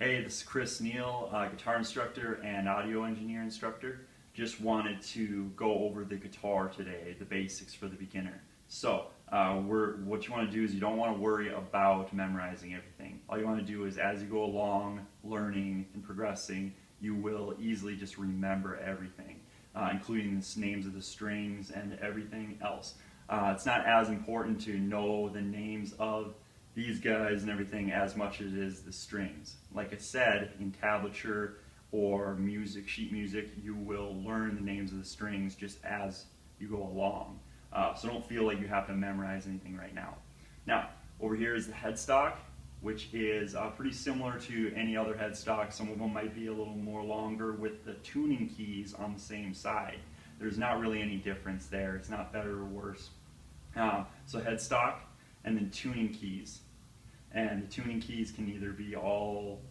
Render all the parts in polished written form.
Hey, this is Chris Neal, guitar instructor and audio engineer instructor. Just wanted to go over the guitar today, the basics for the beginner. So, what you want to do is you don't want to worry about memorizing everything. All you want to do is as you go along, learning and progressing, you will easily just remember everything, including the names of the strings and everything else. It's not as important to know the names of these guys and everything as much as it is the strings. Like I said, in tablature or music, sheet music, you will learn the names of the strings just as you go along. So don't feel like you have to memorize anything right now. Now, over here is the headstock, which is pretty similar to any other headstock. Some of them might be a little more longer with the tuning keys on the same side. There's not really any difference there. It's not better or worse. So headstock, and then tuning keys. And the tuning keys can either be all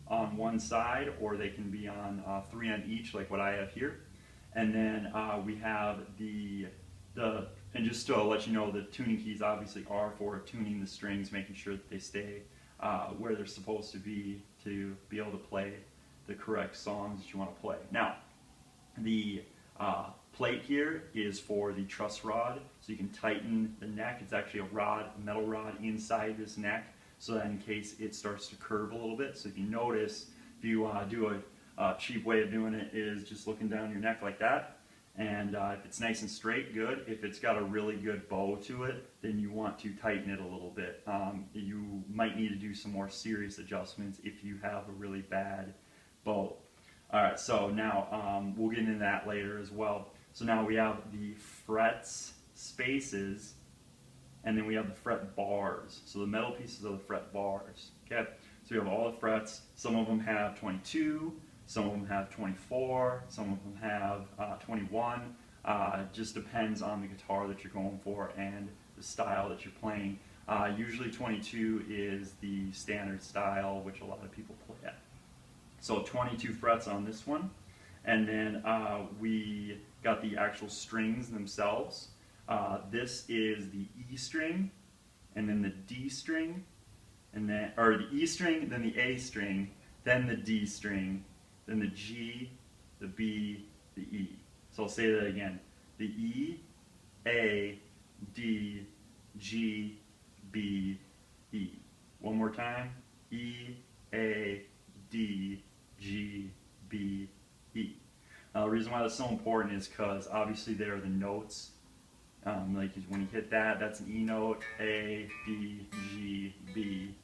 on one side or they can be on 3 on each, like what I have here. And then we have and just to let you know, the tuning keys obviously are for tuning the strings, making sure that they stay where they're supposed to be able to play the correct songs that you want to play. Now, the plate here is for the truss rod, so you can tighten the neck. It's actually a metal rod inside this neck, so that in case it starts to curve a little bit. So if you notice, if you do a cheap way of doing it is just looking down your neck like that, and if it's nice and straight, good. If it's got a really good bow to it, then you want to tighten it a little bit. You might need to do some more serious adjustments if you have a really bad bow. Alright, so now we'll get into that later as well. So now we have the frets, spaces, and then we have the fret bars. So the metal pieces are the fret bars. Okay, so we have all the frets. Some of them have 22, some of them have 24, some of them have 21. Just depends on the guitar that you're going for and the style that you're playing. Usually 22 is the standard style, which a lot of people play at. So 22 frets on this one, and then we got the actual strings themselves. This is the E string, and then the D string, and then the E string, then the A string, then the D string, then the G, the B, the E. So I'll say that again: the E, A, D, G, B, E. One more time: E, A, D, G, B, E. Now the reason why that's so important is because obviously there are the notes. Like when you hit that, that's an E note, A, D, G, B,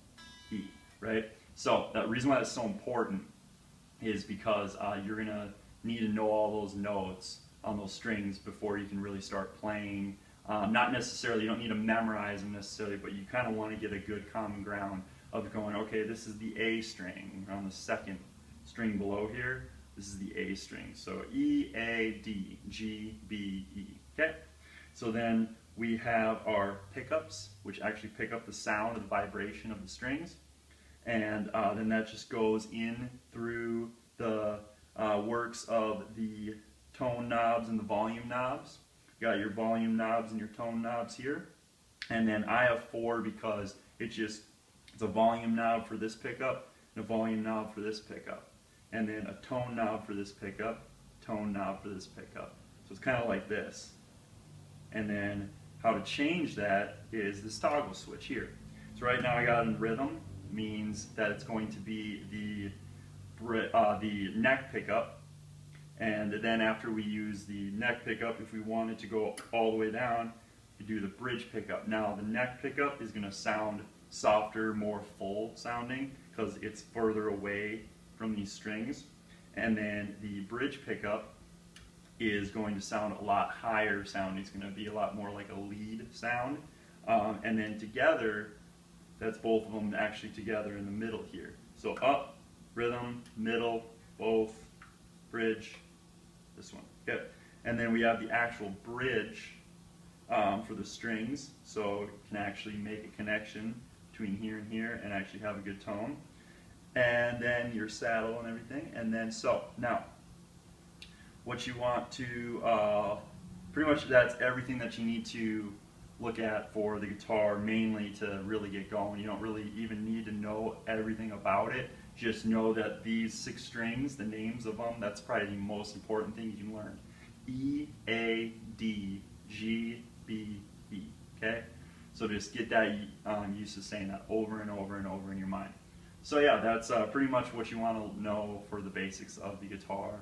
E, right? So the reason why that's so important is because you're going to need to know all those notes on those strings before you can really start playing. Not necessarily, you don't need to memorize them necessarily, but you kind of want to get a good common ground of going, okay, this is the A string on the second string below here. This is the A string. So E, A, D, G, B, E. Okay? So then we have our pickups, which actually pick up the sound, the vibration of the strings. And then that just goes in through the works of the tone knobs and the volume knobs. You got your volume knobs and your tone knobs here. And then I have 4 because it's a volume knob for this pickup and a volume knob for this pickup. And then a tone knob for this pickup, tone knob for this pickup. So it's kind of like this. And then how to change that is this toggle switch here. So right now I got it in rhythm, means that it's going to be the neck pickup. And then after we use the neck pickup, if we wanted to go all the way down, we do the bridge pickup. Now the neck pickup is going to sound softer, more full sounding because it's further away from these strings. And then the bridge pickup is going to sound a lot higher sounding. It's going to be a lot more like a lead sound. And then together, that's both of them actually together in the middle here. So up, rhythm, middle, both, bridge, this one. Good. And then we have the actual bridge for the strings, so you can actually make a connection between here and here and actually have a good tone. And then your saddle and everything. And then so now what you want to pretty much that's everything that you need to look at for the guitar mainly to really get going. You don't really even need to know everything about it. Just know that these 6 strings, the names of them, that's probably the most important thing you can learn. E, A, D, G, B, E. Okay? So just get that used to saying that over and over and over in your mind. So yeah, that's pretty much what you want to know for the basics of the guitar.